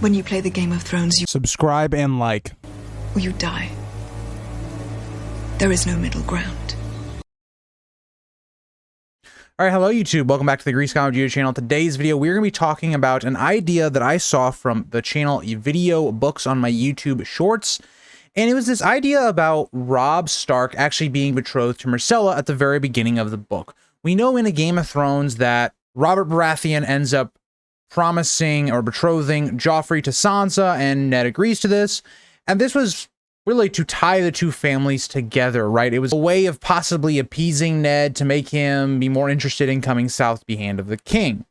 When you play the Game of Thrones, you Subscribe and like. or you die. There is no middle ground. All right, hello YouTube. Welcome back to the Grease Comedy YouTube channel. Today's video, we're going to be talking about an idea that I saw from the channel Video Books on my YouTube Shorts. And it was this idea about Robb Stark actually being betrothed to Marcella at the very beginning of the book. We know in A Game of Thrones that Robert Baratheon ends up promising or betrothing Joffrey to Sansa, and Ned agrees to this. And this was really to tie the two families together, right? It was a way of possibly appeasing Ned to make him be more interested in coming south to be Hand of the King.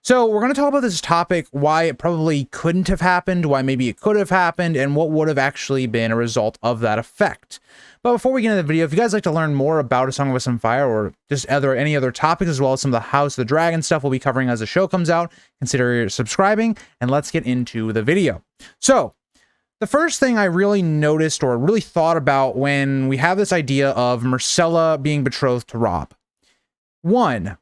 So we're going to talk about this topic, why it probably couldn't have happened, why maybe it could have happened, and what would have actually been a result of that effect. But before we get into the video, if you guys like to learn more about A Song of Ice and Fire or just any other topics, as well as some of the House of the Dragon stuff we'll be covering as the show comes out, consider subscribing, and let's get into the video. So the first thing I really noticed or really thought about when we have this idea of Marcella being betrothed to Robb. One,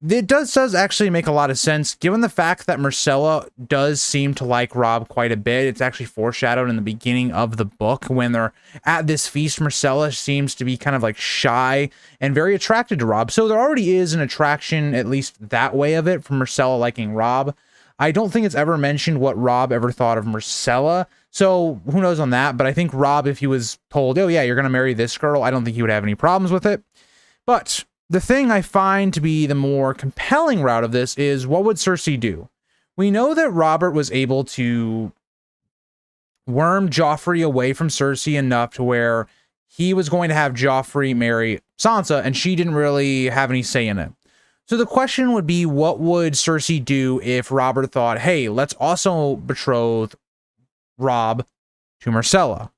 it does actually make a lot of sense, given the fact that Marcella does seem to like Robb quite a bit. It's actually foreshadowed in the beginning of the book when they're at this feast. Marcella seems to be kind of like shy and very attracted to Robb. So there already is an attraction, at least that way of it, from Marcella liking Robb. I don't think it's ever mentioned what Robb ever thought of Marcella. So who knows on that? But I think Robb, if he was told, oh yeah, you're going to marry this girl, I don't think he would have any problems with it. But the thing I find to be the more compelling route of this is, what would Cersei do? We know that Robert was able to worm Joffrey away from Cersei enough to where he was going to have Joffrey marry Sansa, and she didn't really have any say in it. So the question would be, what would Cersei do if Robert thought, hey, let's also betroth Robb to Marcella?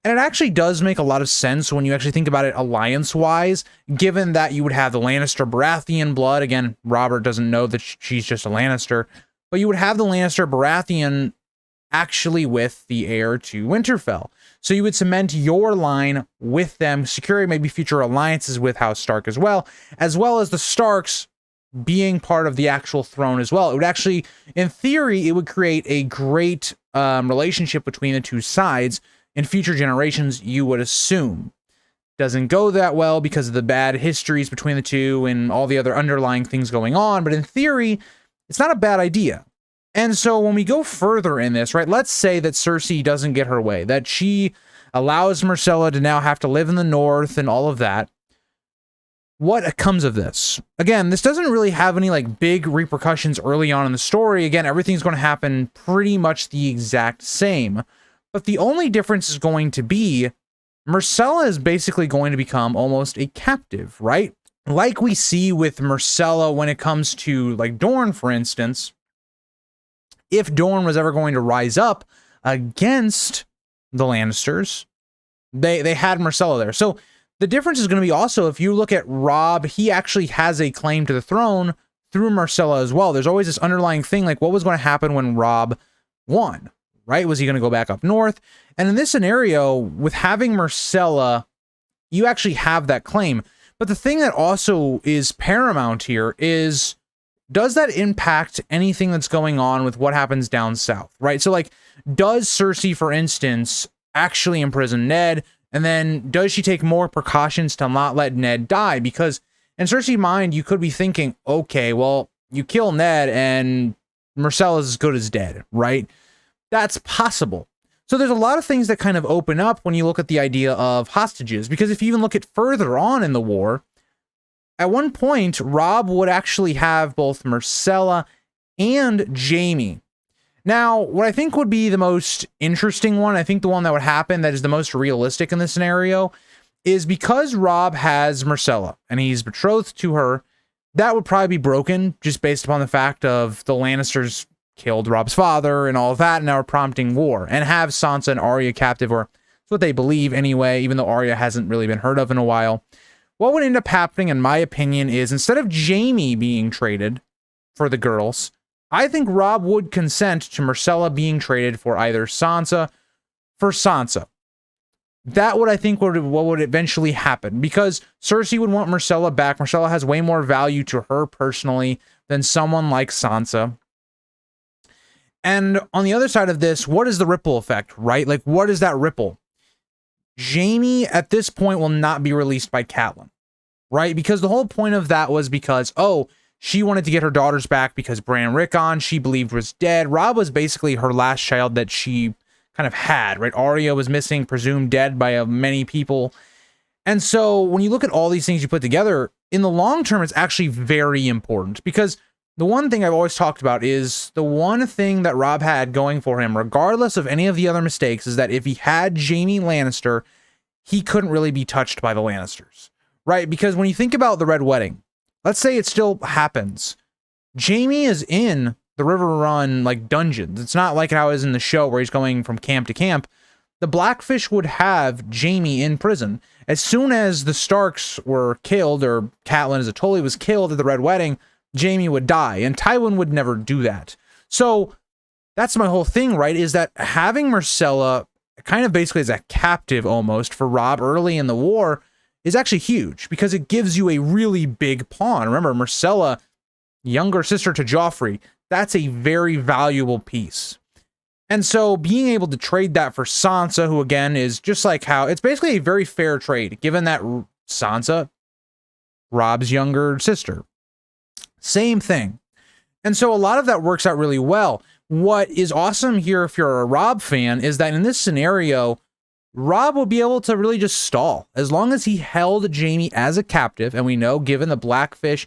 And it actually does make a lot of sense when you actually think about it alliance-wise, given that you would have the Lannister-Baratheon blood. Again, Robert doesn't know that she's just a Lannister, but you would have the Lannister-Baratheon actually with the heir to Winterfell. So you would cement your line with them, securing maybe future alliances with House Stark as well as the Starks being part of the actual throne as well. It would actually, in theory, it would create a great relationship between the two sides. In future generations, you would assume. Doesn't go that well because of the bad histories between the two and all the other underlying things going on, but in theory, it's not a bad idea. And so when we go further in this, right, let's say that Cersei doesn't get her way, that she allows Marcella to now have to live in the north and all of that. What comes of this? Again, this doesn't really have any like big repercussions early on in the story. Again, everything's going to happen pretty much the exact same. But the only difference is going to be Marcella is basically going to become almost a captive, right? Like we see with Marcella when it comes to like Dorne, for instance. If Dorne was ever going to rise up against the Lannisters, they had Marcella there. So the difference is going to be also, if you look at Robb, he actually has a claim to the throne through Marcella as well. There's always this underlying thing, like what was going to happen when Robb won? Right? Was he going to go back up north? And in this scenario, with having Marcella, you actually have that claim. But the thing that also is paramount here is, does that impact anything that's going on with what happens down south? Right? So like, does Cersei, for instance, actually imprison Ned? And then does she take more precautions to not let Ned die? Because in Cersei's mind, you could be thinking, okay, well, you kill Ned and Marcella's as good as dead, right? That's possible. So there's a lot of things that kind of open up when you look at the idea of hostages, because if you even look at further on in the war, at one point, Robb would actually have both Marcella and Jaime. Now, what I think would be the most interesting one, I think the one that would happen that is the most realistic in this scenario, is because Robb has Marcella and he's betrothed to her, that would probably be broken just based upon the fact of the Lannisters killed Robb's father and all of that, and now are prompting war, and have Sansa and Arya captive, or that's what they believe anyway, even though Arya hasn't really been heard of in a while. What would end up happening, in my opinion, is instead of Jaime being traded for the girls, I think Robb would consent to Marcella being traded for either Sansa for Sansa. That would, I think, what would eventually happen, because Cersei would want Marcella back. Marcella has way more value to her personally than someone like Sansa. And on the other side of this, what is the ripple effect, right? Like, what is that ripple? Jaime at this point will not be released by Catelyn, right? Because the whole point of that was because, oh, she wanted to get her daughters back because Bran Rickon, she believed, was dead. Robb was basically her last child that she kind of had, right? Arya was missing, presumed dead by many people. And so when you look at all these things you put together, in the long term, it's actually very important, because the one thing I've always talked about is the one thing that Robb had going for him, regardless of any of the other mistakes, is that if he had Jaime Lannister, he couldn't really be touched by the Lannisters, right? Because when you think about the Red Wedding, let's say it still happens. Jaime is in the River Run, like, dungeons. It's not like how it is in the show where he's going from camp to camp. The Blackfish would have Jaime in prison. As soon as the Starks were killed, or Catelyn as a Tully was killed at the Red Wedding, Jaime would die, and Tywin would never do that. So that's my whole thing, right? Is that having Marcella kind of basically as a captive almost for Robb early in the war is actually huge, because it gives you a really big pawn. Remember, Marcella, younger sister to Joffrey, that's a very valuable piece. And so being able to trade that for Sansa, who again is just like how it's basically a very fair trade, given that Sansa, Robb's younger sister, same thing. And so a lot of that works out really well. What is awesome here, if you're a Robb fan, is that in this scenario, Robb will be able to really just stall as long as he held Jaime as a captive. And we know, given the Blackfish,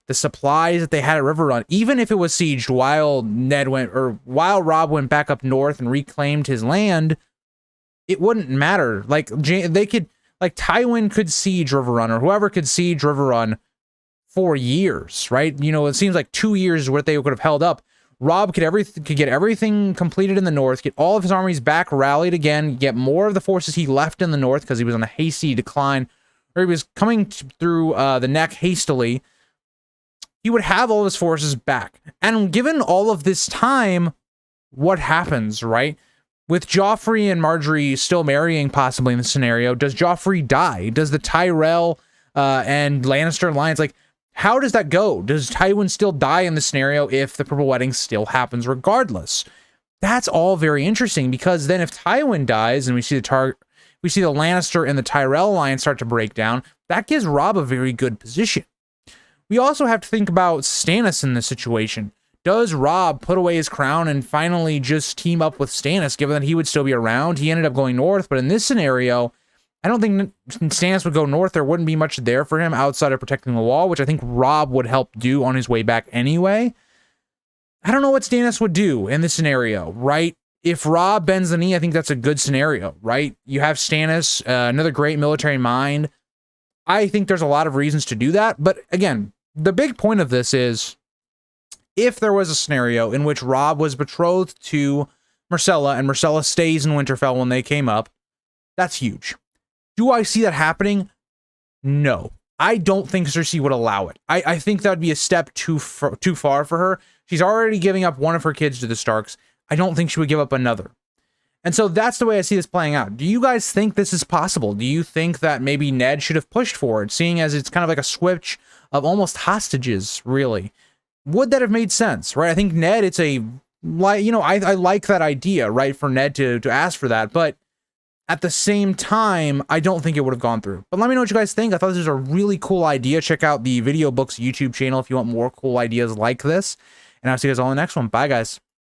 the supplies that they had at River Run, even if it was sieged while while Robb went back up north and reclaimed his land, it wouldn't matter. Like, they could, like, Tywin could siege River Run, or whoever could siege River Run for years, right? You know, it seems like 2 years is what they could have held up. Robb could get everything completed in the north, get all of his armies back rallied again, get more of the forces he left in the north because he was on a hasty decline, or he was coming through the neck hastily. He would have all his forces back. And given all of this time, what happens, right? With Joffrey and Marjorie still marrying possibly in the scenario, does Joffrey die? Does the Tyrell and Lannister alliance, like, how does that go? Does Tywin still die in the scenario if the Purple Wedding still happens regardless? That's all very interesting, because then if Tywin dies and we see the Lannister and the Tyrell alliance start to break down, that gives Robb a very good position. We also have to think about Stannis in this situation. Does Robb put away his crown and finally just team up with Stannis, given that he would still be around? He ended up going north, but in this scenario, I don't think Stannis would go north. There wouldn't be much there for him outside of protecting the wall, which I think Robb would help do on his way back anyway. I don't know what Stannis would do in this scenario, right? If Robb bends the knee, I think that's a good scenario, right? You have Stannis, another great military mind. I think there's a lot of reasons to do that, but again, the big point of this is, if there was a scenario in which Robb was betrothed to Marcella and Marcella stays in Winterfell when they came up, that's huge. Do I see that happening? No. I don't think Cersei would allow it. I think that would be a step too far for her. She's already giving up one of her kids to the Starks. I don't think she would give up another. And so that's the way I see this playing out. Do you guys think this is possible? Do you think that maybe Ned should have pushed for it, seeing as it's kind of like a switch of almost hostages, really? Would that have made sense, right? I think Ned, it's a, you know, I like that idea, right, for Ned to ask for that, but at the same time, I don't think it would have gone through. But let me know what you guys think. I thought this was a really cool idea. Check out the Video Books YouTube channel if you want more cool ideas like this. And I'll see you guys all in the next one. Bye, guys.